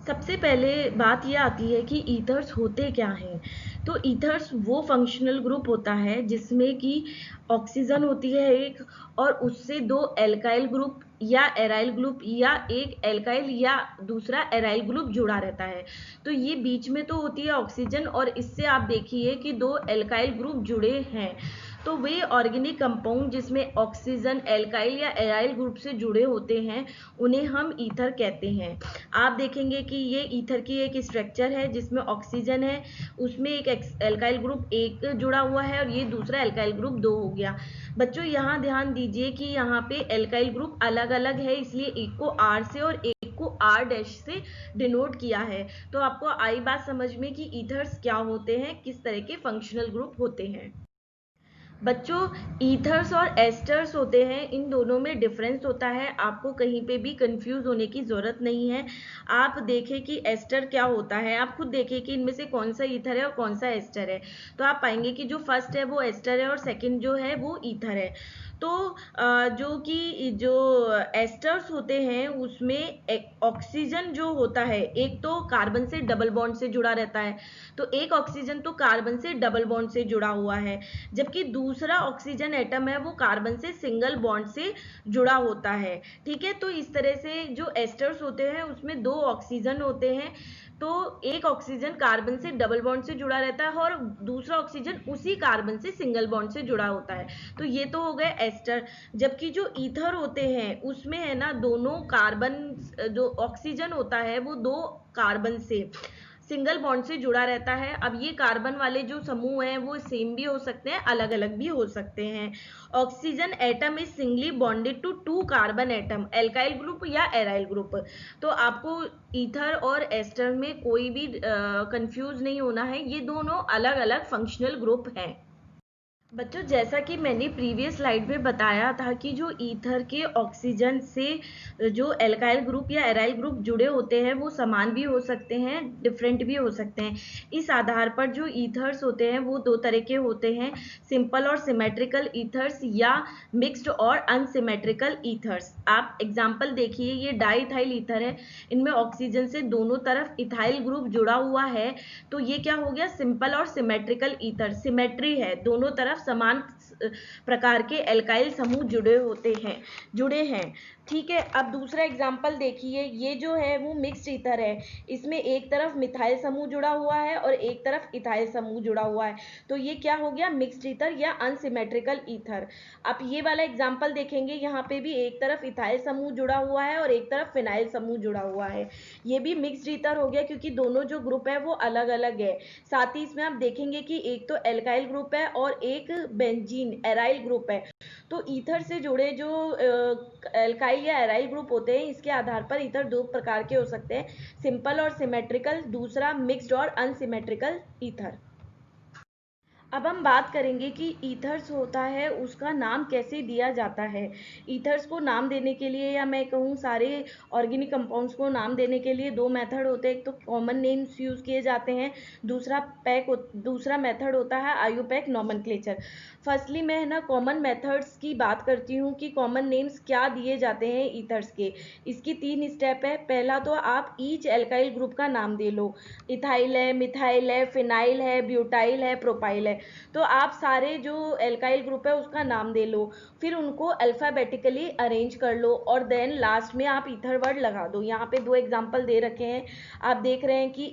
सबसे पहले बात ये आती है कि ईथर्स होते क्या हैं। तो ईथर्स वो फंक्शनल ग्रुप होता है जिसमें कि ऑक्सीजन होती है एक, और उससे दो एल्काइल ग्रुप या एराइल ग्रुप या एक एल्काइल या दूसरा एराइल ग्रुप जुड़ा रहता है। तो ये बीच में तो होती है ऑक्सीजन, और इससे आप देखिए कि दो एल्काइल ग्रुप जुड़े हैं। तो वे ऑर्गेनिक कंपाउंड जिसमें ऑक्सीजन एल्काइल या एराइल ग्रुप से जुड़े होते हैं, उन्हें हम ईथर कहते हैं। आप देखेंगे कि ये ईथर की एक स्ट्रक्चर है जिसमें ऑक्सीजन है, उसमें एक एल्काइल ग्रुप एक जुड़ा हुआ है और ये दूसरा एल्काइल ग्रुप दो हो गया। बच्चों यहाँ ध्यान दीजिए कि यहाँ पे एल्काइल ग्रुप अलग अलग है, इसलिए एक को आर से और एक को आर डैश से डिनोट किया है। तो आपको आई बात समझ में कि ईथर्स क्या होते हैं, किस तरह के फंक्शनल ग्रुप होते हैं। बच्चों, ईथर्स और एस्टर्स होते हैं, इन दोनों में डिफरेंस होता है। आपको कहीं पे भी कंफ्यूज होने की जरूरत नहीं है। आप देखें कि एस्टर क्या होता है, आप खुद देखिए कि इनमें से कौन सा ईथर है और कौन सा एस्टर है। तो आप पाएंगे कि जो फर्स्ट है वो एस्टर है और सेकंड जो है वो ईथर है। तो जो एस्टर्स होते हैं उसमें ऑक्सीजन जो होता है, एक तो कार्बन से डबल बॉन्ड से जुड़ा रहता है। तो एक ऑक्सीजन तो कार्बन से डबल बॉन्ड से जुड़ा हुआ है, जबकि दूसरा ऑक्सीजन एटम है वो कार्बन से सिंगल बॉन्ड से जुड़ा होता है। ठीक है, तो इस तरह से जो एस्टर्स होते हैं उसमें दो ऑक्सीजन होते हैं। तो एक ऑक्सीजन कार्बन से डबल बॉन्ड से जुड़ा रहता है और दूसरा ऑक्सीजन उसी कार्बन से सिंगल बॉन्ड से जुड़ा होता है। तो ये तो हो गए एस्टर। जबकि जो ईथर होते हैं उसमें है ना, दोनों कार्बन, जो ऑक्सीजन होता है वो दो कार्बन से सिंगल बॉन्ड से जुड़ा रहता है। अब ये कार्बन वाले जो समूह हैं वो सेम भी हो सकते हैं, अलग अलग भी हो सकते हैं। Oxygen atom is singly bonded to two carbon atom, alkyl group या एराइल ग्रुप। तो आपको ईथर और एस्टर में कोई भी कंफ्यूज नहीं होना है, ये दोनों अलग अलग फंक्शनल ग्रुप हैं। बच्चों, जैसा कि मैंने प्रीवियस स्लाइड में बताया था कि जो ईथर के ऑक्सीजन से जो एल्काइल ग्रुप या एराइल ग्रुप जुड़े होते हैं वो समान भी हो सकते हैं, डिफरेंट भी हो सकते हैं। इस आधार पर जो ईथर्स होते हैं वो दो तरह के होते हैं, सिंपल और सिमेट्रिकल ईथर्स या मिक्स्ड और अनसिमेट्रिकल ईथर्स। आप एग्जाम्पल देखिए, ये डाईथाइल ईथर है, इनमें ऑक्सीजन से दोनों तरफ इथाइल ग्रुप जुड़ा हुआ है। तो ये क्या हो गया, सिंपल और सिमेट्रिकल ईथर, सिमेट्री है, दोनों तरफ समान प्रकार के एल्काइल समूह जुड़े हैं। ठीक है, अब दूसरा एग्जाम्पल देखिए, ये जो है वो मिक्स्ड ईथर है, इसमें एक तरफ मिथाइल समूह जुड़ा हुआ है और एक तरफ इथाइल समूह जुड़ा हुआ है। तो ये क्या हो गया, मिक्स्ड ईथर या अनसिमेट्रिकल ईथर। आप ये वाला एग्जाम्पल देखेंगे, यहाँ पे भी एक तरफ इथाइल समूह जुड़ा हुआ है और एक तरफ फिनाइल समूह जुड़ा हुआ है। ये भी मिक्स्ड ईथर हो गया क्योंकि दोनों जो ग्रुप है वो अलग अलग है। साथ ही इसमें आप देखेंगे कि एक तो एल्काइल ग्रुप है और एक बेंजीन एराइल ग्रुप है। तो ईथर से जुड़े जो एल्काइल या एराइल ग्रुप होते हैं, इसके आधार पर ईथर दो प्रकार के हो सकते हैं, सिंपल और सिमेट्रिकल, दूसरा मिक्स्ड और अनसिमेट्रिकल ईथर। अब हम बात करेंगे कि ईथर्स होता है उसका नाम कैसे दिया जाता है। ईथर्स को नाम देने के लिए, या मैं कहूँ सारे ऑर्गेनिक कंपाउंड्स को नाम देने के लिए दो मेथड होते हैं। एक तो कॉमन नेम्स यूज़ किए जाते हैं, दूसरा मेथड होता है आयुपैक नॉमेनक्लेचर। फर्स्टली मैं है ना कॉमन मेथड्स की बात करती हूँ कि कॉमन नेम्स क्या दिए जाते हैं ईथर्स के। इसकी 3 स्टेप है। पहला तो आप ईच एल्काइल ग्रुप का नाम दे लो, इथाइल है, मिथाइल है, फिनाइल है, ब्यूटाइल है, प्रोपाइल है। तो आप सारे जो एल्काइल ग्रुप है उसका नाम दे लो, फिर उनको अल्फ़ाबेटिकली अरेंज कर लो और देन लास्ट में आप ईथर वर्ड लगा दो। यहाँ पे दो एग्जांपल दे रखे हैं, आप देख रहे हैं कि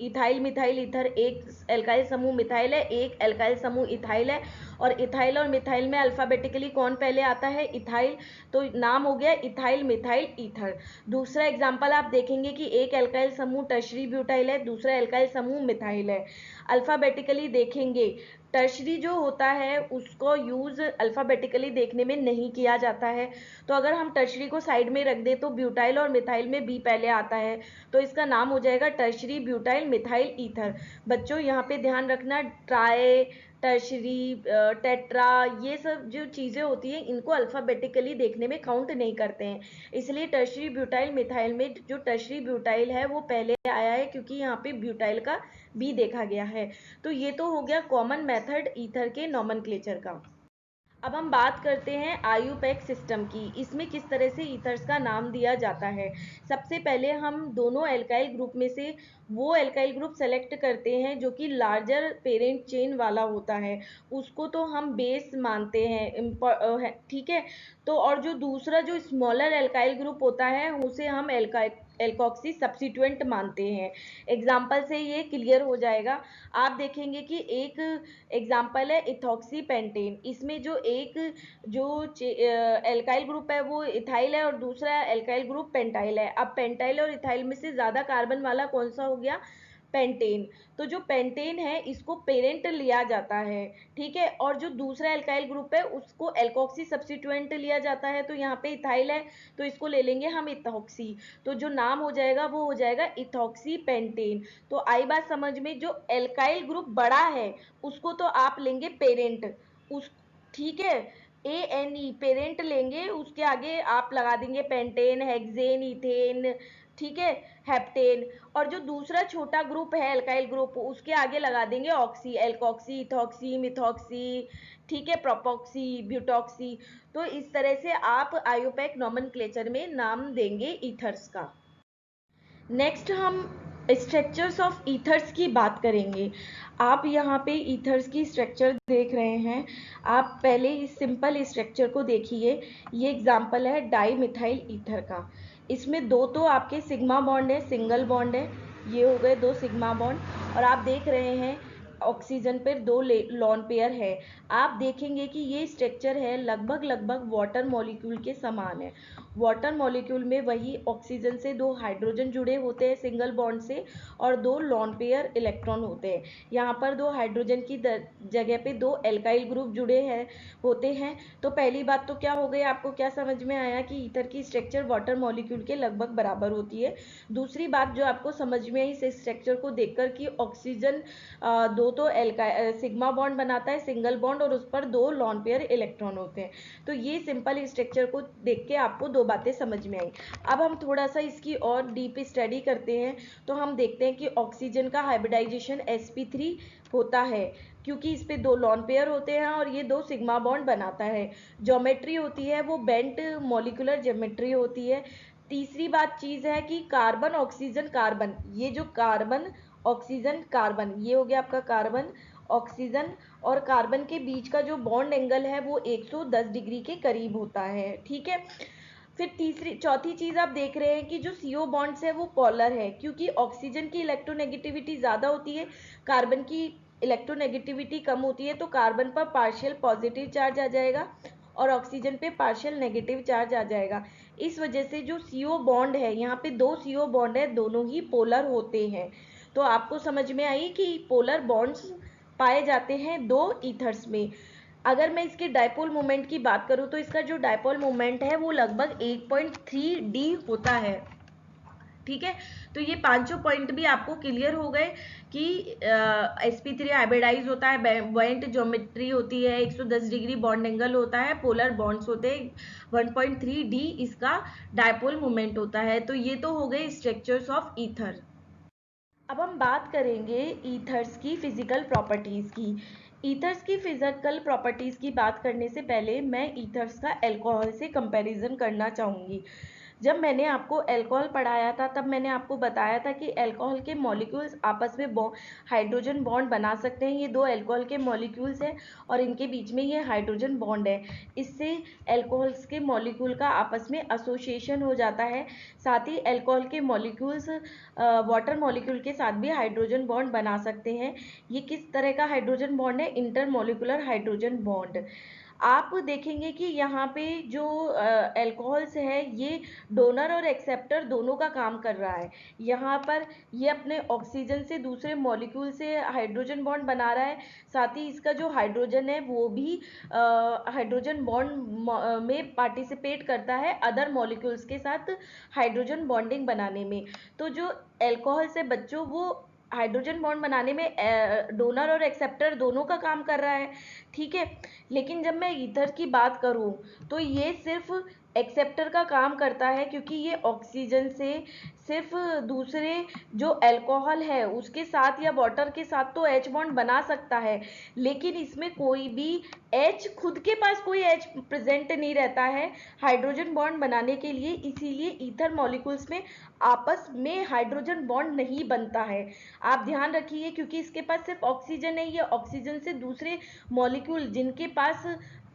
इथाइल मिथाइल ईथर, एक एल्काइल समूह मिथाइल है, एक एल्काइल समूह इथाइल है, और इथाइल और मिथाइल में अल्फ़ाबेटिकली कौन पहले आता है, इथाइल। तो नाम हो गया इथाइल मिथाइल ईथर। दूसरा एग्जाम्पल आप देखेंगे कि एक एल्काइल समूह टर्शरी ब्यूटाइल है, दूसरा एल्काइल समूह मिथाइल है। अल्फ़ाबेटिकली देखेंगे, टर्शरी जो होता है उसको यूज़ अल्फ़ाबेटिकली देखने में नहीं किया जाता है। तो अगर हम टर्शरी को साइड में रख दें तो ब्यूटाइल और मिथाइल में बी पहले आता है, तो इसका नाम हो जाएगा टर्शरी ब्यूटाइल मिथाइल ईथर। बच्चों यहाँ पे ध्यान रखना, ट्राई, टर्शरी, टेट्रा, ये सब जो चीज़ें होती हैं इनको अल्फ़ाबेटिकली देखने में काउंट नहीं करते हैं। इसलिए टर्शरी ब्यूटाइल मिथाइल में जो टर्शरी ब्यूटाइल है वो पहले आया है, क्योंकि यहाँ पे ब्यूटाइल का बी देखा गया है। तो ये तो हो गया कॉमन मेथड ईथर के नॉमेनक्लेचर का। अब हम बात करते हैं आयुपैक सिस्टम की। इसमें किस तरह से ईथर्स का नाम दिया जाता है। सबसे पहले हम दोनों एल्काइल ग्रुप में से वो एल्काइल ग्रुप सेलेक्ट करते हैं जो कि लार्जर पेरेंट चेन वाला होता है, उसको तो हम बेस मानते हैं, ठीक है। तो और जो दूसरा जो स्मॉलर एल्काइल ग्रुप होता है उसे हम एल्कोक्सी सब्स्टिट्यूएंट मानते हैं। एग्जाम्पल से ये क्लियर हो जाएगा। आप देखेंगे कि एक एग्जाम्पल है इथॉक्सी पेंटेन। इसमें जो एल्काइल ग्रुप है वो इथाइल है और दूसरा एल्काइल ग्रुप पेंटाइल है। अब पेंटाइल और इथाइल में से ज़्यादा कार्बन वाला कौन सा हो गया, पेंटेन। तो जो पेंटेन है इसको पेरेंट लिया जाता है, ठीक है। और जो दूसरा एल्काइल ग्रुप है उसको एल्कोक्सी सब्स्टिट्यूएंट लिया जाता है। तो यहाँ पे इथाइल है तो इसको ले लेंगे हम इथॉक्सी। तो जो नाम हो जाएगा वो हो जाएगा इथॉक्सी पेंटेन। तो आई बात समझ में। जो एल्काइल ग्रुप बड़ा है उसको तो आप लेंगे पेरेंट, उस ठीक है, ANE पेरेंट लेंगे, उसके आगे आप लगा देंगे पेंटेन, हेक्सेन, इथेन, ठीक है, हेप्टेन। और जो दूसरा छोटा ग्रुप है एल्काइल ग्रुप उसके आगे लगा देंगे ऑक्सी, एल्कोक्सी, इथॉक्सी, मिथॉक्सी, ठीक है, प्रोपॉक्सी, ब्यूटॉक्सी। तो इस तरह से आप आयोपैक नॉमेनक्लेचर में नाम देंगे ईथर्स का। नेक्स्ट हम स्ट्रक्चर्स ऑफ ईथर्स की बात करेंगे। आप यहाँ पे ईथर्स की स्ट्रक्चर देख रहे हैं। आप पहले इस सिंपल स्ट्रक्चर को देखिए। ये एग्जांपल है डाई मिथाइल ईथर का। इसमें दो तो आपके सिग्मा बॉन्ड है, सिंगल बॉन्ड है। ये हो गए दो सिग्मा बॉन्ड। और आप देख रहे हैं ऑक्सीजन पर दो लॉन पेयर है। आप देखेंगे कि ये स्ट्रक्चर है लगभग वाटर मॉलिक्यूल के समान है। वाटर मॉलिक्यूल में वही ऑक्सीजन से दो हाइड्रोजन जुड़े होते हैं सिंगल बॉन्ड से और दो लॉन पेयर इलेक्ट्रॉन होते हैं। यहाँ पर दो हाइड्रोजन की जगह पे दो एल्काइल ग्रुप जुड़े हैं होते हैं। तो पहली बात तो क्या हो गई, आपको क्या समझ में आया कि ईथर की स्ट्रक्चर वाटर मॉलिक्यूल के लगभग बराबर होती है। दूसरी बात जो आपको समझ में आई इस स्ट्रक्चर को देखकर कि ऑक्सीजन दो तो सिग्मा बॉन्ड बनाता है सिंगल बॉन्ड और उस पर दो लॉन पेयर इलेक्ट्रॉन होते हैं। तो ये सिंपल स्ट्रक्चर को देख के आपको दो बातें समझ में आई। अब हम थोड़ा सा इसकी और डीप स्टडी करते हैं। तो हम देखते हैं कि ऑक्सीजन का हाइब्रिडाइजेशन sp3 होता है क्योंकि इस पे दो लॉन पेयर होते हैं और ये दो सिग्मा बॉन्ड बनाता है। ज्योमेट्री होती है वो बेंट मॉलिक्यूलर ज्योमेट्री होती है। तीसरी बात चीज है कि कार्बन ऑक्सीजन कार्बन, ये जो कार्बन ऑक्सीजन कार्बन, ये हो गया आपका कार्बन ऑक्सीजन और कार्बन के बीच का जो बॉन्ड एंगल है वो 110 डिग्री के करीब होता है, ठीक है। फिर चौथी चीज आप देख रहे हैं कि जो CO बॉन्ड्स है वो पोलर है क्योंकि ऑक्सीजन की इलेक्ट्रोनेगेटिविटी ज्यादा होती है, कार्बन की इलेक्ट्रोनेगेटिविटी कम होती है। तो कार्बन पर पार्शियल पॉजिटिव चार्ज आ जाएगा और ऑक्सीजन पे पार्शियल नेगेटिव चार्ज आ जाएगा। इस वजह से जो CO बॉन्ड है, यहाँ पे दो CO बॉन्ड है, दोनों ही पोलर होते हैं। तो आपको समझ में आई कि पोलर बॉन्ड्स पाए जाते हैं दो ईथर्स में। अगर मैं इसके डायपोल मोमेंट की बात करूं तो इसका जो डायपोल मोमेंट है वो लगभग 8.3 d होता है, ठीक है। तो ये पांचों पॉइंट भी आपको क्लियर हो गए कि sp3 हाइब्रिडाइज होता है, बेंट ज्योमेट्री होती है, 110 डिग्री बॉन्ड एंगल होता है, पोलर बॉन्ड्स होते हैं, 1.3 d इसका डायपोल मोमेंट होता है। तो ये तो हो गए स्ट्रक्चर्स ऑफ ईथर। अब हम बात करेंगे ईथर्स की फिजिकल प्रॉपर्टीज की। ईथर्स की फिजिकल प्रॉपर्टीज की बात करने से पहले मैं ईथर्स का अल्कोहल से कंपैरिजन करना चाहूँगी। जब मैंने आपको अल्कोहल पढ़ाया था तब मैंने आपको बताया था कि अल्कोहल के मॉलिक्यूल्स आपस में हाइड्रोजन बॉन्ड बना सकते हैं। ये दो अल्कोहल के मॉलिक्यूल्स हैं और इनके बीच में ये हाइड्रोजन बॉन्ड है। इससे अल्कोहल्स के मॉलिक्यूल का आपस में एसोसिएशन हो जाता है। साथ ही अल्कोहल के मॉलिक्यूल्स वाटर मॉलिक्यूल के साथ भी हाइड्रोजन बॉन्ड बना सकते हैं। ये किस तरह का हाइड्रोजन बॉन्ड है, इंटरमॉलिक्यूलर हाइड्रोजन बॉन्ड। आप देखेंगे कि यहाँ पे जो अल्कोहल्स है ये डोनर और एक्सेप्टर दोनों का काम कर रहा है। यहाँ पर ये अपने ऑक्सीजन से दूसरे मॉलिक्यूल से हाइड्रोजन बॉन्ड बना रहा है। साथ ही इसका जो हाइड्रोजन है वो भी हाइड्रोजन बॉन्ड में पार्टिसिपेट करता है अदर मॉलिक्यूल्स के साथ हाइड्रोजन बॉन्डिंग बनाने में। तो जो अल्कोहल्स है बच्चों वो हाइड्रोजन बॉन्ड बनाने में डोनर और एक्सेप्टर दोनों का काम कर रहा है, ठीक है। लेकिन जब मैं ईथर की बात करूं तो ये सिर्फ एक्सेप्टर का काम करता है, क्योंकि ये ऑक्सीजन से सिर्फ दूसरे जो अल्कोहल है उसके साथ या वाटर के साथ तो H बॉन्ड बना सकता है, लेकिन इसमें कोई भी H, खुद के पास कोई H प्रेजेंट नहीं रहता है हाइड्रोजन बॉन्ड बनाने के लिए, इसीलिए ईथर मॉलिक्यूल्स में आपस में हाइड्रोजन बॉन्ड नहीं बनता है। आप ध्यान रखिए, क्योंकि इसके पास सिर्फ ऑक्सीजन है, ये ऑक्सीजन से दूसरे मॉलिक्यूल जिनके पास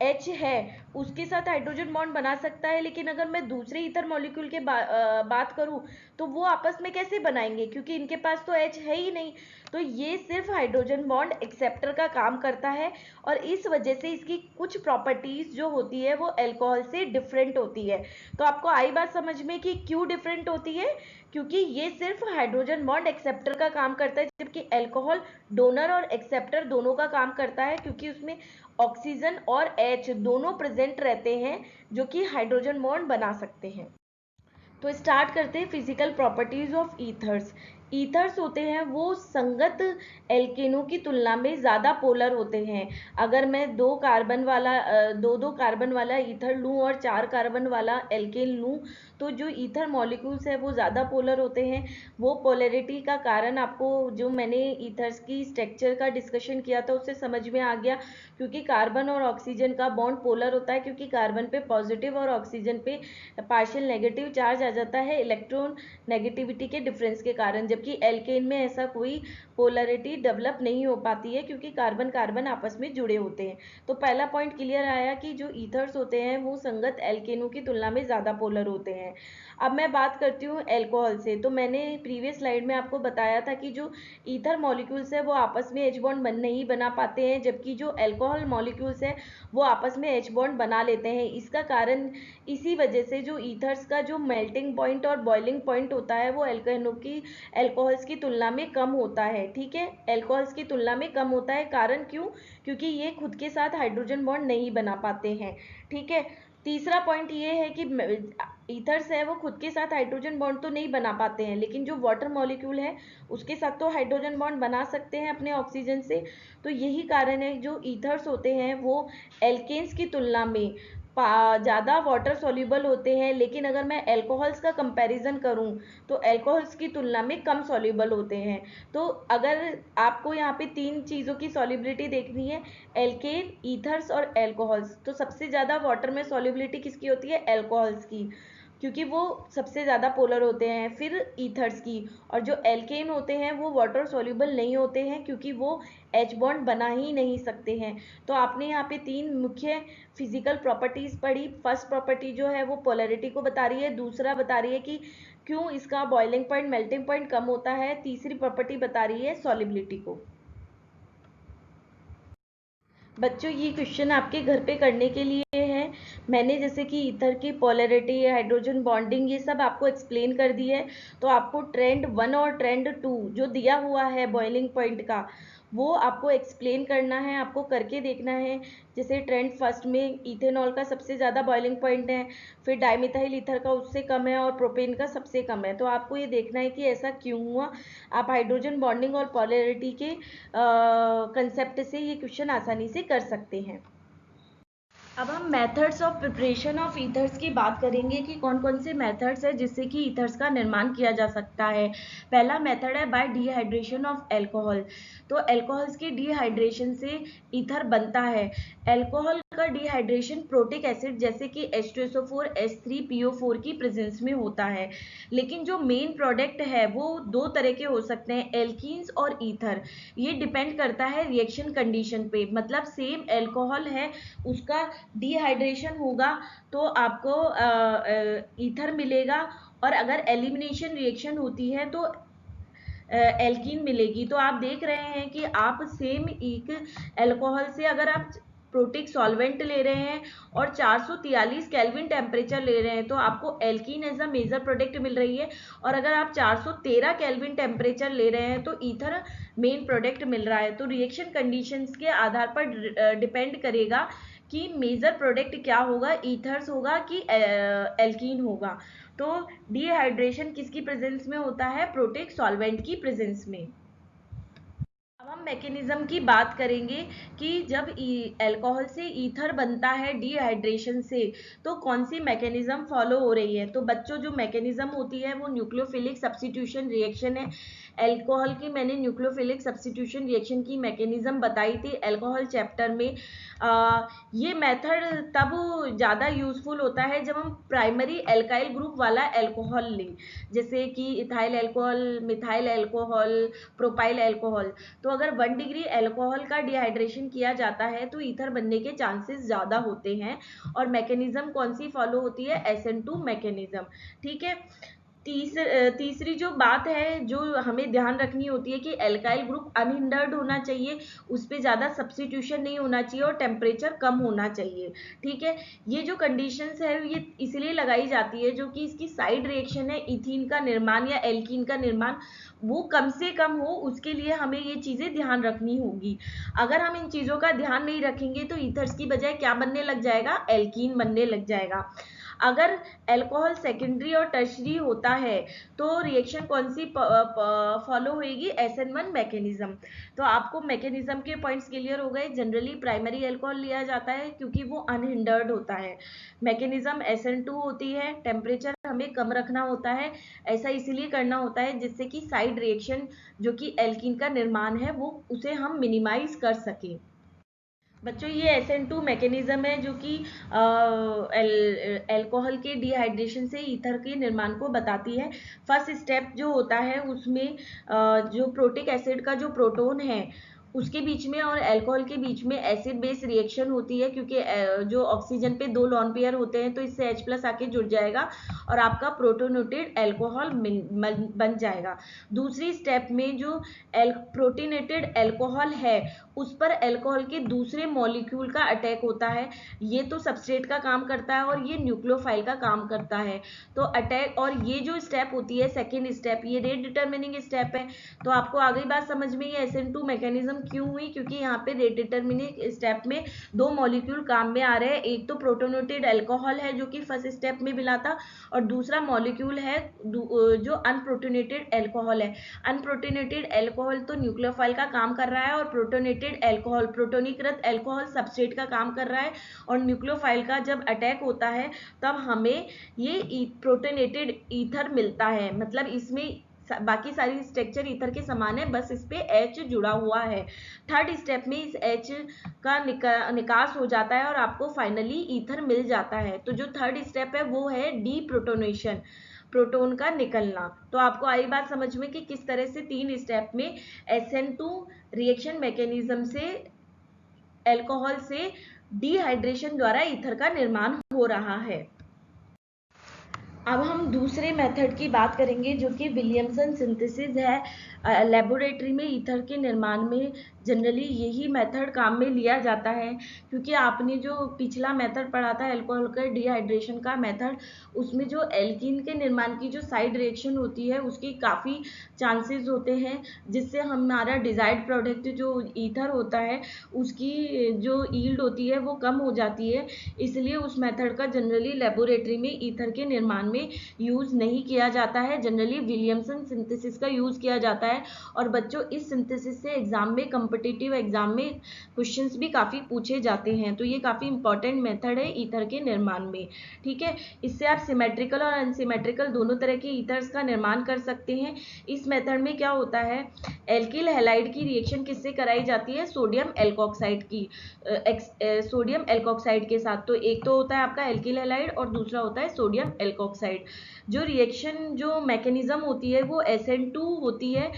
H है उसके साथ हाइड्रोजन बॉन्ड बना सकता है, लेकिन अगर मैं दूसरे ईथर मॉलिक्यूल के बात करूं तो वो आपस में कैसे बनाएंगे, क्योंकि इनके पास तो H है ही नहीं। तो ये सिर्फ हाइड्रोजन बॉन्ड एक्सेप्टर का काम करता है, और इस वजह से इसकी कुछ प्रॉपर्टीज जो होती है वो अल्कोहल से डिफरेंट होती है। तो आपको आई बात समझ में कि क्यों डिफरेंट होती है, क्योंकि ये सिर्फ हाइड्रोजन बॉन्ड एक्सेप्टर का काम करता है, जबकि अल्कोहल डोनर और एक्सेप्टर दोनों का काम करता है, क्योंकि उसमें ऑक्सीजन और H दोनों प्रेजेंट रहते हैं जो कि हाइड्रोजन बॉन्ड बना सकते हैं। तो स्टार्ट करते हैं physical properties of ethers. Ethers होते हैं वो संगत एल्केनों की तुलना में ज़्यादा पोलर होते हैं। अगर मैं दो कार्बन वाला ईथर लूँ और 4 कार्बन वाला एल्केन लूँ, तो जो ईथर मॉलिक्यूल्स है वो ज़्यादा पोलर होते हैं। वो पोलरिटी का कारण आपको, जो मैंने ईथर्स की स्ट्रक्चर का डिस्कशन किया था उससे समझ में आ गया, क्योंकि कार्बन और ऑक्सीजन का बॉन्ड पोलर होता है, क्योंकि कार्बन पे पॉजिटिव और ऑक्सीजन पे पार्शियल नेगेटिव चार्ज आ जाता है इलेक्ट्रॉन नेगेटिविटी के डिफरेंस के कारण, जबकि एल्केन में ऐसा कोई पोलरिटी डेवलप नहीं हो पाती है, क्योंकि कार्बन कार्बन आपस में जुड़े होते हैं। तो पहला पॉइंट क्लियर आया कि जो ईथर्स होते हैं वो संगत एल्केनों की तुलना में ज़्यादा पोलर होते हैं। अब मैं बात करती हूँ एल्कोहल से। तो मैंने प्रीवियस स्लाइड में आपको बताया था कि जो ईथर मॉलिक्यूल्स है वो आपस में H बॉन्ड नहीं बना पाते हैं, जबकि जो एल्कोहल मॉलिक्यूल्स है वो आपस में H बॉन्ड बना लेते हैं। इसका कारण इसी वजह से जो ईथर्स का जो मेल्टिंग पॉइंट और बॉइलिंग पॉइंट होता है वो एल्कोहल्स की तुलना में कम होता है। ठीक है, एल्कोहल्स की तुलना में कम होता है। कारण क्यों? क्योंकि ये खुद के साथ हाइड्रोजन बॉन्ड नहीं बना पाते हैं। ठीक है, तीसरा पॉइंट ये है कि ईथर्स है वो खुद के साथ हाइड्रोजन बॉन्ड तो नहीं बना पाते हैं, लेकिन जो वाटर मॉलिक्यूल है उसके साथ तो हाइड्रोजन बॉन्ड बना सकते हैं अपने ऑक्सीजन से। तो यही कारण है जो ईथर्स होते हैं वो एल्केन्स की तुलना में ज़्यादा वाटर सॉल्युबल होते हैं, लेकिन अगर मैं अल्कोहल्स का कंपैरिजन करूं तो अल्कोहल्स की तुलना में कम सॉल्युबल होते हैं। तो अगर आपको यहाँ पे 3 चीज़ों की सॉल्युबिलिटी देखनी है, एल्केन, ईथर्स और अल्कोहल्स, तो सबसे ज़्यादा वाटर में सॉल्युबिलिटी किसकी होती है? अल्कोहल्स की, क्योंकि वो सबसे ज़्यादा पोलर होते हैं। फिर ईथर्स की, और जो एल्केन होते हैं वो वाटर सॉल्युबल नहीं होते हैं, क्योंकि वो H बॉन्ड बना ही नहीं सकते हैं। तो आपने यहाँ पे 3 मुख्य फिजिकल प्रॉपर्टीज पढ़ी। फर्स्ट प्रॉपर्टी जो है वो पोलरिटी को बता रही है, दूसरा बता रही है कि क्यों इसका बॉइलिंग पॉइंट, मेल्टिंग पॉइंट कम होता है, तीसरी प्रॉपर्टी बता रही है सॉलिबिलिटी को। बच्चों ये क्वेश्चन आपके घर पे करने के लिए है। मैंने जैसे कि ईथर की पोलरिटी, हाइड्रोजन बॉन्डिंग, ये सब आपको एक्सप्लेन कर दी है। तो आपको ट्रेंड 1 और ट्रेंड 2 जो दिया हुआ है बॉइलिंग पॉइंट का, वो आपको एक्सप्लेन करना है, आपको करके देखना है। जैसे ट्रेंड फर्स्ट में इथेनॉल का सबसे ज़्यादा बॉइलिंग पॉइंट है, फिर डाइमिथाइल ईथर का उससे कम है, और प्रोपेन का सबसे कम है। तो आपको ये देखना है कि ऐसा क्यों हुआ। आप हाइड्रोजन बॉन्डिंग और पोलरिटी के कंसेप्ट से ये क्वेश्चन आसानी से कर सकते हैं। अब हम methods of preparation of ethers की बात करेंगे कि कौन कौन से मेथड्स है जिससे कि ईथर्स का निर्माण किया जा सकता है। पहला मेथड है बाय डिहाइड्रेशन ऑफ अल्कोहल। तो अल्कोहल्स की डिहाइड्रेशन से ईथर बनता है। अल्कोहल का डिहाइड्रेशन प्रोटिक एसिड जैसे कि H2SO4, H3PO4 की प्रेजेंस में होता है। लेकिन जो मेन प्रोडक्ट है वो दो तरह के हो सकते हैं, एल्कीन्स और ईथर। ये डिपेंड करता है रिएक्शन कंडीशन पे, मतलब सेम अल्कोहल है, उसका डिहाइड्रेशन होगा तो आपको ईथर मिलेगा, और अगर एलिमिनेशन रिएक्शन होती है तो एल्कीन मिलेगी। तो आप देख रहे हैं कि आप सेम एक अल्कोहल से अगर आप प्रोटिक सॉल्वेंट ले रहे हैं और 443 केल्विन टेम्परेचर ले रहे हैं तो आपको alkene as a major product मिल रही है, और अगर आप 413 केल्विन टेम्परेचर ले रहे हैं तो ईथर मेन प्रोडक्ट मिल रहा है। तो रिएक्शन कंडीशंस के आधार पर डिपेंड करेगा कि मेजर प्रोडक्ट क्या होगा, ईथर्स होगा कि एल्कीन होगा। तो डिहाइड्रेशन किसकी प्रेजेंस में होता है? प्रोटिक सॉल्वेंट की प्रेजेंस में। अब हम मैकेनिज्म की बात करेंगे कि जब अल्कोहल से ईथर बनता है डिहाइड्रेशन से, तो कौन सी मैकेनिज्म फॉलो हो रही है। तो बच्चों, जो मैकेनिज्म होती है वो न्यूक्लियोफिलिक सब्स्टिट्यूशन रिएक्शन है। अल्कोहल की मैंने न्यूक्लियोफिलिक सब्स्टिट्यूशन रिएक्शन की मैकेनिज्म बताई थी अल्कोहल चैप्टर में। ये मेथड तब ज़्यादा यूजफुल होता है जब हम प्राइमरी एल्काइल ग्रुप वाला अल्कोहल लें, जैसे कि ethyl alcohol, methyl alcohol, propyl alcohol. तो अगर 1 डिग्री अल्कोहल का डिहाइड्रेशन किया जाता है तो ईथर बनने के चांसेस ज़्यादा होते हैं। और मैकेनिज्म कौन सी फॉलो होती है, SN2 मैकेनिज्म। ठीक है। तीसरी जो बात है जो हमें ध्यान रखनी होती है कि एल्काइल ग्रुप अनहिंडर्ड होना चाहिए, उस पर ज़्यादा सब्स्टिट्यूशन नहीं होना चाहिए और टेम्परेचर कम होना चाहिए। ठीक है। ये जो कंडीशंस है ये इसलिए लगाई जाती है जो कि इसकी साइड रिएक्शन है इथीन का निर्माण या एल्कीन का निर्माण, वो कम से कम हो, उसके लिए हमें ये चीज़ें ध्यान रखनी होगी। अगर हम इन चीज़ों का ध्यान नहीं रखेंगे तो ईथर्स की बजाय क्या बनने लग जाएगा, एल्कीन बनने लग जाएगा। अगर अल्कोहल सेकेंडरी और टर्शरी होता है तो रिएक्शन कौन सी फॉलो होएगी, SN1 मैकेनिज्म। तो आपको मैकेनिज्म के पॉइंट्स क्लियर हो गए। जनरली प्राइमरी अल्कोहल लिया जाता है क्योंकि वो अनहिंडर्ड होता है। मैकेनिज्म SN2 होती है, टेम्परेचर हमें कम रखना होता है। ऐसा इसीलिए करना होता है जिससे कि साइड रिएक्शन जो कि एल्कीन का निर्माण है वो उसे हम मिनिमाइज कर सकें। बच्चों, ये SN2 मैकेनिज्म है जो कि अल्कोहल के डिहाइड्रेशन से ईथर के निर्माण को बताती है। फर्स्ट स्टेप जो होता है उसमें जो प्रोटिक एसिड का जो प्रोटोन है उसके बीच में और अल्कोहल के बीच में एसिड बेस रिएक्शन होती है, क्योंकि जो ऑक्सीजन पे 2 लॉन पेयर होते हैं तो इससे H+ आके जुड़ जाएगा और आपका प्रोटोनेटेड अल्कोहल बन जाएगा। दूसरी स्टेप में जो प्रोटीनेटेड अल्कोहल है उस पर अल्कोहल के दूसरे मॉलिक्यूल का अटैक होता है। ये तो सबस्ट्रेट का काम करता है और ये न्यूक्लियोफाइल का काम करता है। तो अटैक, और ये जो स्टेप होती है सेकेंड स्टेप, ये रेट डिटर्मिनिंग स्टेप है। तो आपको आ गई बात समझ में, ये SN2 मैकेनिज्म क्यों हुई, क्योंकि यहाँ पे रेट डिटर्मिनिंग स्टेप में 2 मॉलिक्यूल काम में आ रहे हैं। एक तो प्रोटोनेटेड अल्कोहल है जो कि फर्स्ट स्टेप में मिला था, और दूसरा मॉलिक्यूल है जो अनप्रोटोनेटेड अल्कोहल है। अनप्रोटोनेटेड अल्कोहल तो न्यूक्लियोफाइल का काम कर रहा है और प्रोटोनेटेड अल्कोहल, प्रोटोनीकृत अल्कोहल सबस्ट्रेट का काम कर रहा है। और न्यूक्लियोफाइल का जब अटैक होता है तब हमें ये प्रोटोनेटेड ईथर मिलता है। मतलब इसमें बाकी सारी स्ट्रक्चर ईथर के समान है, बस इस पे H जुड़ा हुआ है। थर्ड स्टेप में इस H का निकास हो जाता है और आपको फाइनली ईथर मिल जाता है। तो जो थर्ड स्टेप है वो है डीप्रोटोनेशन, प्रोटोन का निकलना। तो आपको आई बात समझ में कि किस तरह से 3 स्टेप में SN2 रिएक्शन मैकेनिज्म से अल्कोहल से डिहाइड्रेशन द्वारा ईथर का निर्माण हो रहा है। अब हम दूसरे मेथड की बात करेंगे जो कि विलियमसन सिंथेसिस है। लेबोरेटरी में ईथर के निर्माण में जनरली यही मेथड काम में लिया जाता है, क्योंकि आपने जो पिछला मेथड पढ़ा था अल्कोहल के डिहाइड्रेशन का मेथड, उसमें जो एल्कीन के निर्माण की जो साइड रिएक्शन होती है उसकी काफ़ी चांसेस होते हैं, जिससे हमारा डिजायर्ड प्रोडक्ट जो ईथर होता है उसकी जो यील्ड होती है वो कम हो जाती है। इसलिए उस मेथड का जनरली लेबोरेटरी में ईथर के निर्माण में यूज़ नहीं किया जाता है। जनरली विलियमसन सिंथेसिस का यूज़ किया जाता है। और बच्चों, इस सिंथेसिस से एग्जाम में, कॉम्पिटिटिव एग्जाम में क्वेश्चंस भी काफ़ी पूछे जाते हैं। तो ये काफ़ी इंपॉर्टेंट मेथड है ईथर के निर्माण में। ठीक है। इससे आप सिमेट्रिकल और अनसिमेट्रिकल दोनों तरह के ईथर्स का निर्माण कर सकते हैं। इस मेथड में क्या होता है, एल्किल हैलाइड की रिएक्शन किससे कराई जाती है, सोडियम एल्कोक्साइड की, सोडियम एल्कोक्साइड के साथ। तो एक तो होता है आपका एल्किल हैलाइड और दूसरा होता है सोडियम एल्कोक्साइड। जो रिएक्शन जो मैकेनिज्म होती है वो SN2 होती है।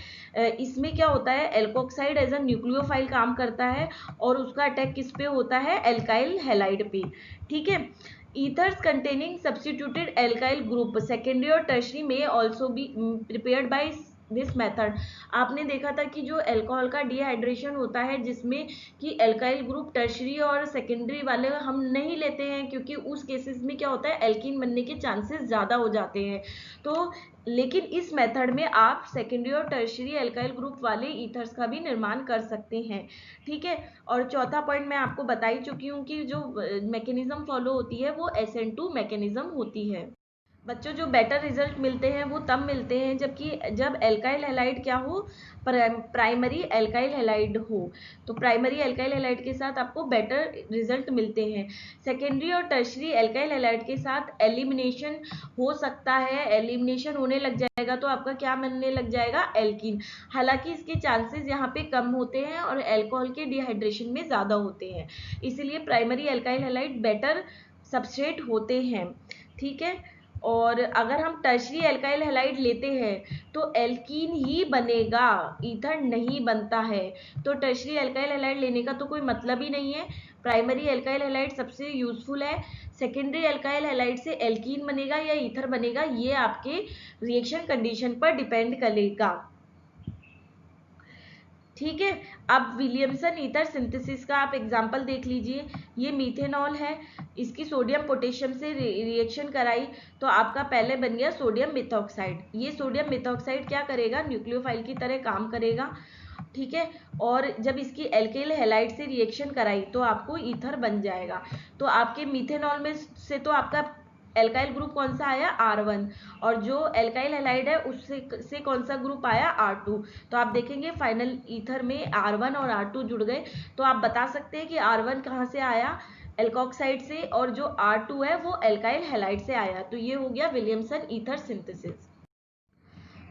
इसमें क्या होता है, एल्कोक्साइड एज अ न्यूक्लियोफाइल काम करता है और उसका अटैक किस पे होता है, एल्काइल हैलाइड पे। ठीक है। Ethers containing substituted alkyl group secondary और टर्शरी में also be prepared by this method. आपने देखा था कि जो अल्कोहल का डिहाइड्रेशन होता है जिसमें कि एल्काइल ग्रुप टर्शरी और सेकेंडरी वाले हम नहीं लेते हैं, क्योंकि उस केसेस में क्या होता है, एल्कीन बनने के चांसेस ज़्यादा हो जाते हैं। तो लेकिन इस मेथड में आप सेकेंडरी और टर्शरी एल्काइल ग्रुप वाले ईथर्स का भी निर्माण कर सकते हैं। ठीक है। और चौथा पॉइंट मैं आपको बता ही चुकी हूँ कि जो मैकेनिज्म फॉलो होती है वो SN2 मैकेनिज्म होती है। बच्चों जो बेटर रिजल्ट मिलते हैं वो तब मिलते हैं जब एल्काइल हैलाइड क्या हो, प्राइमरी एल्काइल हैलाइड हो। तो प्राइमरी एल्काइल हैलाइड के साथ आपको बेटर रिजल्ट मिलते हैं। सेकेंडरी और टर्शरी एल्काइल हैलाइड के साथ एलिमिनेशन हो सकता है, एलिमिनेशन होने लग जाएगा तो आपका क्या बनने लग जाएगा, एल्कीन। हालांकि इसके चांसेस यहाँ पे कम होते हैं और एल्कोहल के डिहाइड्रेशन में ज़्यादा होते हैं, इसीलिए primary alkyl halide better substrate होते हैं। ठीक है, और अगर हम टर्शरी एल्काइल हैलाइड लेते हैं तो एल्कीन ही बनेगा, ईथर नहीं बनता है। तो टर्शरी एल्काइल हैलाइड लेने का तो कोई मतलब ही नहीं है। प्राइमरी एल्काइल हैलाइड सबसे यूजफुल है। सेकेंडरी एल्काइल हैलाइड से एल्कीन बनेगा या ईथर बनेगा, ये आपके रिएक्शन कंडीशन पर डिपेंड करेगा। ठीक है, अब विलियमसन ईथर सिंथेसिस का आप एग्जांपल देख लीजिए। ये मीथेनॉल है, इसकी सोडियम पोटेशियम से रिएक्शन कराई तो आपका पहले बन गया सोडियम मिथॉक्साइड। ये सोडियम मिथॉक्साइड क्या करेगा, न्यूक्लियोफाइल की तरह काम करेगा। ठीक है, और जब इसकी एल्काइल हैलाइड से रिएक्शन कराई तो आपको ईथर बन जाएगा। तो आपके मीथेनॉल में से तो आपका एल्काइल ग्रुप कौन सा आया, R1, और जो एल्काइल हैलाइड है उससे से कौन सा ग्रुप आया, R2। तो आप देखेंगे फाइनल ईथर में R1 और R2 जुड़ गए। तो आप बता सकते हैं कि R1 कहाँ से आया, एल्कोक्साइड से, और जो R2 है वो एल्काइल हैलाइड से आया। तो ये हो गया विलियमसन ईथर सिंथेसिस।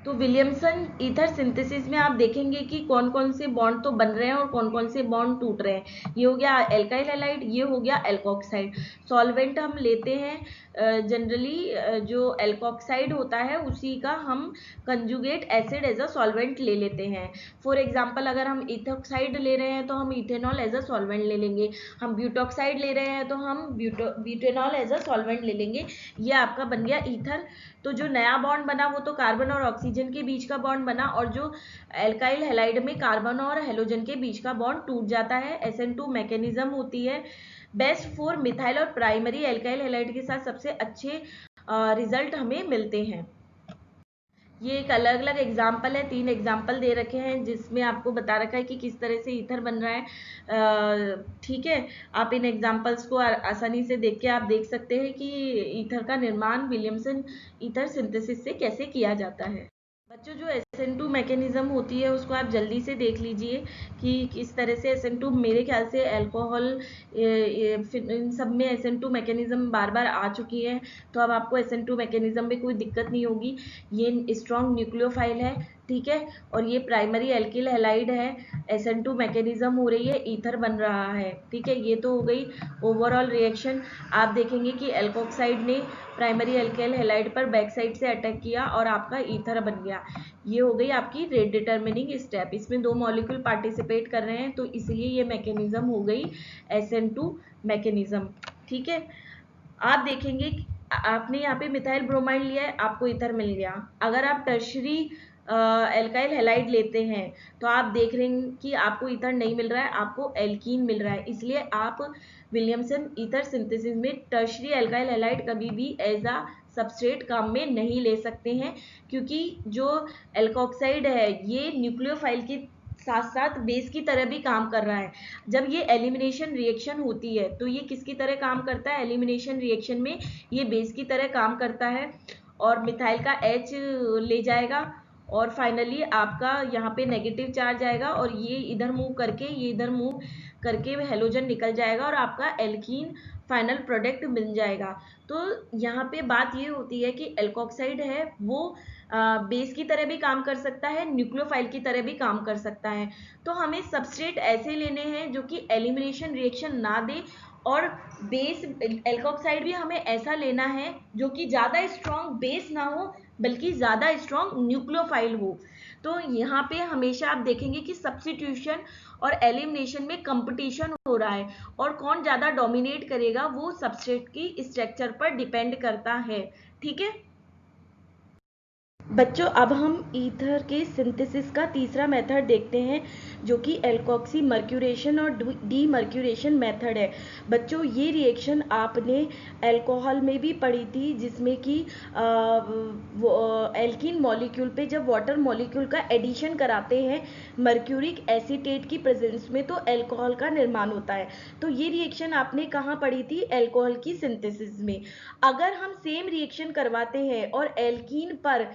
तो विलियमसन ईथर सिंथेसिस में आप देखेंगे कि कौन कौन से बॉन्ड तो बन रहे हैं और कौन कौन से बॉन्ड टूट रहे हैं। ये हो गया एल्काइल हैलाइड, ये हो गया एल्कोक्साइड। सॉल्वेंट हम लेते हैं जनरली जो एल्कोक्साइड होता है उसी का हम conjugate acid as a solvent ले लेते हैं। फॉर एग्जांपल अगर हम इथोक्साइड ले रहे हैं तो हम इथेनॉल एज अ सॉल्वेंट ले लेंगे, हम ब्यूटोक्साइड ले रहे हैं तो हम ब्यूटेनॉल एज अ सॉल्वेंट ले लेंगे। ये आपका बन गया ईथर। तो जो नया बॉन्ड बना वो तो कार्बन और ऑक्सीजन के बीच का बॉन्ड बना, और जो एल्काइल हैलाइड में कार्बन और हेलोजन के बीच का बॉन्ड टूट जाता है। SN2 मैकेनिज्म होती है। बेस्ट फॉर मिथाइल और प्राइमरी एल्काइल हैलाइड के साथ सबसे अच्छे रिजल्ट हमें मिलते हैं। ये एक अलग अलग एग्जाम्पल है, 3 एग्जाम्पल दे रखे हैं जिसमें आपको बता रखा है कि किस तरह से ईथर बन रहा है। ठीक है, आप इन एग्जाम्पल्स को आसानी से देख के आप देख सकते हैं कि ईथर का निर्माण विलियमसन ईथर सिंथेसिस से कैसे किया जाता है। बच्चों जो SN2 मैकेनिज्म होती है उसको आप जल्दी से देख लीजिए कि किस तरह से SN2, मेरे ख्याल से अल्कोहल इन सब में SN2 मैकेनिज्म बार बार आ चुकी है, तो अब आपको SN2 मैकेनिज्म में कोई दिक्कत नहीं होगी। ये स्ट्रॉन्ग न्यूक्लियोफाइल है, ठीक है, और ये प्राइमरी एल्किल हैलाइड है, SN2 मैकेनिज्म हो रही है, ईथर बन रहा है। ठीक है, ये तो हो गई ओवरऑल रिएक्शन। आप देखेंगे कि एल्कोक्साइड ने प्राइमरी एल्काइल हैलाइड पर बैक साइड से अटैक किया और आपका ईथर बन गया। ये हो गई आपकी रेट डिटर्मिनिंग स्टेप। इसमें 2 मॉलिक्यूल पार्टिसिपेट कर रहे हैं तो इसलिए ये मैकेनिज्म हो गई SN2 मैकेनिज्म। ठीक है, आप देखेंगे आपने यहाँ पे मिथाइल ब्रोमाइड लिया है, आपको ईथर मिल गया। अगर आप टर्शरी एल्काइल हैलाइड लेते हैं तो आप देख रहे हैं कि आपको ईथर नहीं मिल रहा है, आपको एल्कीन मिल रहा है। इसलिए आप विलियमसन ईथर सिंथेसिस में टर्शरी एल्काइल हैलाइड कभी भी एज अ सबस्ट्रेट काम में नहीं ले सकते हैं, क्योंकि जो एल्कोक्साइड है ये न्यूक्लियोफाइल के साथ साथ बेस की तरह भी काम कर रहा है। जब ये एलिमिनेशन रिएक्शन होती है तो ये किसकी तरह काम करता है, एलिमिनेशन रिएक्शन में ये बेस की तरह काम करता है और मिथाइल का H ले जाएगा और फाइनली आपका यहाँ पे नेगेटिव चार्ज आएगा और ये इधर मूव करके ये इधर मूव करके हेलोजन निकल जाएगा और आपका एल्कीन फाइनल प्रोडक्ट बन जाएगा। तो यहाँ पे बात ये होती है कि एल्कोक्साइड है वो बेस की तरह भी काम कर सकता है, न्यूक्लियोफाइल की तरह भी काम कर सकता है। तो हमें सबस्ट्रेट ऐसे लेने हैं जो कि एलिमिनेशन रिएक्शन ना दे, और बेस एल्कोक्साइड भी हमें ऐसा लेना है जो कि ज़्यादा स्ट्रॉन्ग बेस ना हो बल्कि ज़्यादा स्ट्रॉन्ग न्यूक्लियोफाइल हो। तो यहाँ पे हमेशा आप देखेंगे कि सब्स्टिट्यूशन और एलिमिनेशन में कंपटीशन हो रहा है और कौन ज़्यादा डोमिनेट करेगा वो सबस्ट्रेट की स्ट्रक्चर पर डिपेंड करता है। ठीक है, बच्चों अब हम ईथर के सिंथेसिस का तीसरा मेथड देखते हैं जो कि एल्कोक्सी मर्क्यूरेशन और डीमर्क्यूरेशन मेथड है। बच्चों ये रिएक्शन आपने अल्कोहल में भी पढ़ी थी, जिसमें कि एल्कीन मॉलिक्यूल पे जब वाटर मॉलिक्यूल का एडिशन कराते हैं मर्क्यूरिक एसीटेट की प्रेजेंस में तो अल्कोहल का निर्माण होता है। तो ये रिएक्शन आपने कहाँ पढ़ी थी? अल्कोहल की सिंथेसिस में। अगर हम सेम रिएक्शन करवाते हैं और एल्कीन पर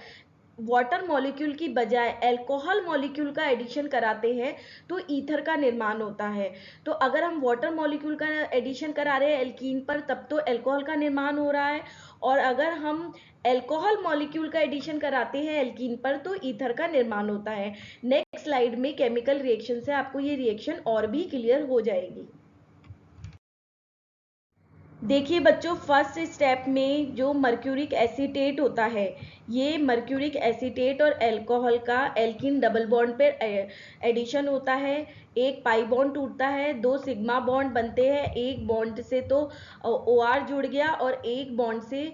वाटर मॉलिक्यूल की बजाय अल्कोहल मॉलिक्यूल का एडिशन कराते हैं तो ईथर का निर्माण होता है। तो अगर हम वाटर मॉलिक्यूल का एडिशन करा रहे हैं एल्कीन पर तब तो अल्कोहल का निर्माण हो रहा है, और अगर हम अल्कोहल मॉलिक्यूल का एडिशन कराते हैं एल्कीन पर तो ईथर का निर्माण होता है। नेक्स्ट स्लाइड में केमिकल रिएक्शन से आपको ये रिएक्शन और भी क्लियर हो जाएगी। देखिए बच्चों, फर्स्ट स्टेप में जो मर्क्यूरिक एसीटेट होता है, ये मर्क्यूरिक एसीटेट और अल्कोहल का एल्कीन डबल बॉन्ड पे एडिशन होता है। एक पाई बॉन्ड टूटता है, दो सिग्मा बॉन्ड बनते हैं। एक बॉन्ड से तो OR जुड़ गया और एक बॉन्ड से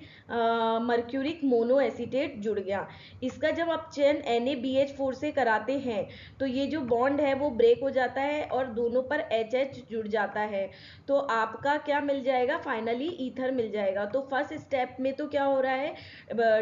मर्क्यूरिक मोनो एसीटेट जुड़ गया। इसका जब आप चयन NaBH4 से कराते हैं तो ये जो बॉन्ड है वो ब्रेक हो जाता है और दोनों पर HH जुड़ जाता है। तो आपका क्या मिल जाएगा? फाइनली ईथर मिल जाएगा। तो फर्स्ट स्टेप में तो क्या हो रहा है,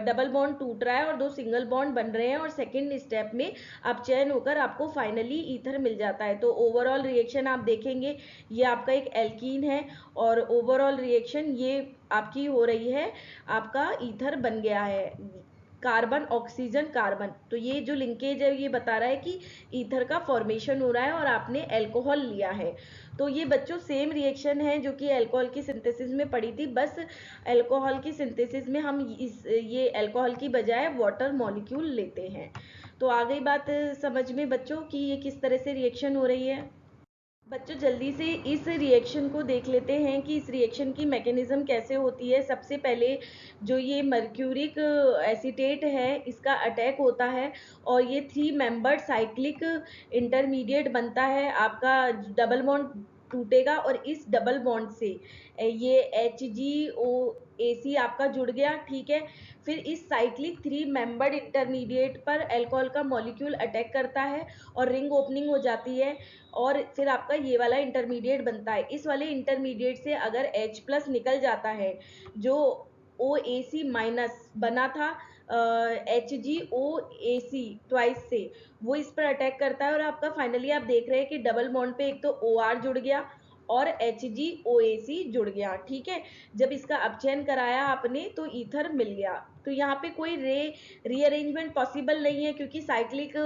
डबल बॉन्ड टूट रहा है और दो सिंगल बॉन्ड बन रहे हैं, और सेकेंड स्टेप में आप चयन होकर आपको फाइनली ईथर मिल जाता है। तो ओवरऑल रिएक्शन आप देखेंगे, ये आपका एक एल्कीन है और ओवरऑल रिएक्शन ये आपकी हो रही है, आपका ईथर बन गया है, कार्बन ऑक्सीजन कार्बन। तो ये जो लिंकेज है ये बता रहा है कि ईथर का फॉर्मेशन हो रहा है और आपने अल्कोहल लिया है। तो ये बच्चों सेम रिएक्शन है जो कि अल्कोहल की सिंथेसिस में पड़ी थी, बस अल्कोहल की सिंथेसिस में हम ये अल्कोहल की बजाय वाटर मॉलिक्यूल लेते हैं। तो आ गई बात समझ में बच्चों कि ये किस तरह से रिएक्शन हो रही है। बच्चों जल्दी से इस रिएक्शन को देख लेते हैं कि इस रिएक्शन की मैकेनिज्म कैसे होती है। सबसे पहले जो ये मर्क्यूरिक एसीटेट है इसका अटैक होता है और ये 3 मेंबर्ड साइक्लिक इंटरमीडिएट बनता है। आपका डबल बॉन्ड टूटेगा और इस डबल बॉन्ड से ये HgOAc आपका जुड़ गया, ठीक है। फिर इस साइक्लिक 3 मेंबर्ड इंटरमीडिएट पर अल्कोहल का मॉलिक्यूल अटैक करता है और रिंग ओपनिंग हो जाती है और फिर आपका ये वाला इंटरमीडिएट बनता है। इस वाले इंटरमीडिएट से अगर H+ निकल जाता है, जो OAc माइनस बना था HgOAc ट्वाइस से, वो इस पर अटैक करता है और आपका फाइनली आप देख रहे हैं कि डबल बॉन्ड पे एक तो OR जुड़ गया और HgOAc जुड़ गया, ठीक है। जब इसका अपचयन कराया आपने तो ईथर मिल गया। तो यहाँ पे कोई रीअरेंजमेंट पॉसिबल नहीं है क्योंकि साइक्लिक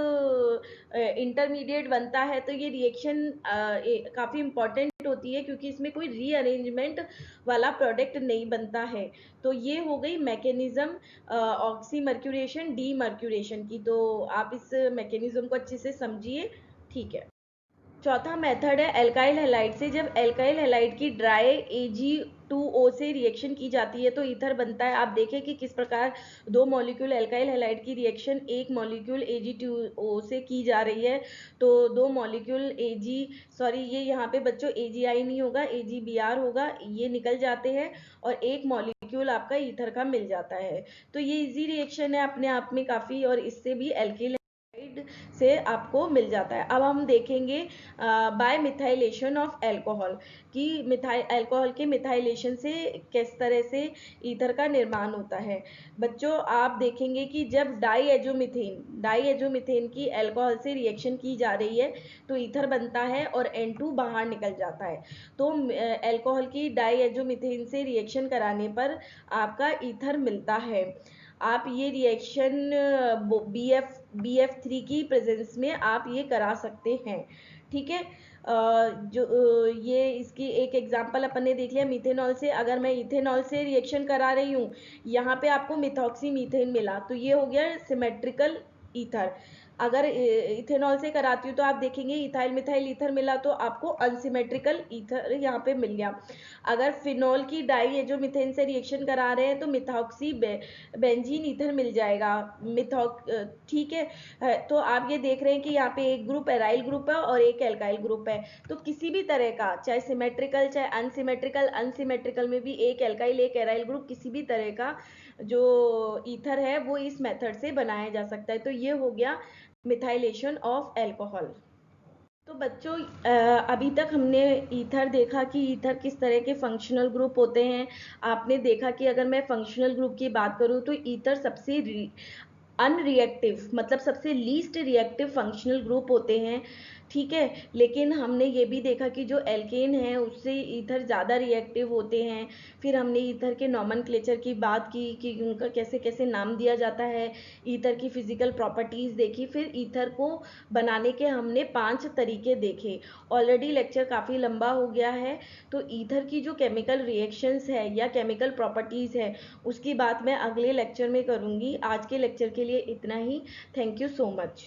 इंटरमीडिएट बनता है, तो ये रिएक्शन काफ़ी इंपॉर्टेंट होती है क्योंकि इसमें कोई रीअरेंजमेंट वाला प्रोडक्ट नहीं बनता है। तो ये हो गई mechanism oxy mercuration D mercuration की। तो आप इस मैकेनिज्म को अच्छे से समझिए, ठीक है। चौथा मेथड है एल्काइल हैलाइड से। जब एल्काइल हैलाइड की ड्राई Ag2O से रिएक्शन की जाती है तो ईथर बनता है। आप देखें कि किस प्रकार दो मॉलिक्यूल एल्काइल हैलाइड की रिएक्शन एक मॉलिक्यूल Ag2O से की जा रही है। तो दो मॉलिक्यूल ये यहाँ पे बच्चों AgI नहीं होगा, AgBr होगा, ये निकल जाते हैं और एक मॉलिक्यूल आपका ईथर का मिल जाता है। तो ये इजी रिएक्शन है अपने आप में काफ़ी, और इससे भी एल्किल से आपको मिल जाता है। अब हम देखेंगे बाय मिथाइलेशन ऑफ अल्कोहल कि अल्कोहल के मिथाइलेशन से किस तरह से ईथर का निर्माण होता है। बच्चों आप देखेंगे कि जब डाईएजोमीथेन की अल्कोहल से रिएक्शन की जा रही है तो ईथर बनता है और N2 बाहर निकल जाता है। तो अल्कोहल की डाईएजोमीथेन से रिएक्शन कराने पर आपका ईथर मिलता है। आप ये रिएक्शन BF3 की प्रेजेंस में आप ये करा सकते हैं, ठीक है। ये इसकी एक एग्जांपल अपन ने देख लिया मीथेनॉल से। अगर मैं इथेनॉल से रिएक्शन करा रही हूँ, यहाँ पे आपको मिथॉक्सी मीथेन मिला तो ये हो गया सिमेट्रिकल ईथर। अगर इथेनॉल से कराती हूँ तो आप देखेंगे इथाइल मिथाइल ईथर मिला तो आपको अनसिमेट्रिकल ईथर यहाँ पे मिल गया। अगर फिनॉल की डाईएजोमीथेन से रिएक्शन करा रहे हैं तो मिथॉक्सी बेंजीन ईथर मिल जाएगा, ठीक है। तो आप ये देख रहे हैं कि यहाँ पे एक ग्रुप एराइल ग्रुप है और एक एल्काइल ग्रुप है। तो किसी भी तरह का चाहे सिमेट्रिकल चाहे अनसिमेट्रिकल में भी एक एल्काइल एक एराइल ग्रुप किसी भी तरह का जो ईथर है वो इस मेथड से बनाया जा सकता है। तो ये हो गया मिथाइलेशन ऑफ अल्कोहल। तो बच्चों अभी तक हमने ईथर देखा कि ईथर किस तरह के फंक्शनल ग्रुप होते हैं। आपने देखा कि अगर मैं फंक्शनल ग्रुप की बात करूँ तो ईथर सबसे अनरिएक्टिव मतलब सबसे लीस्ट रिएक्टिव फंक्शनल ग्रुप होते हैं, ठीक है। लेकिन हमने ये भी देखा कि जो एल्केन है उससे ईथर ज़्यादा रिएक्टिव होते हैं। फिर हमने ईथर के नॉमेनक्लेचर की बात की कि उनका कैसे कैसे नाम दिया जाता है, ईथर की फिजिकल प्रॉपर्टीज़ देखी, फिर ईथर को बनाने के हमने 5 तरीके देखे। ऑलरेडी लेक्चर काफ़ी लंबा हो गया है, तो ईथर की जो केमिकल रिएक्शंस है या केमिकल प्रॉपर्टीज़ है उसकी बात मैं अगले लेक्चर में करूँगी। आज के लेक्चर के लिए इतना ही। Thank you so much.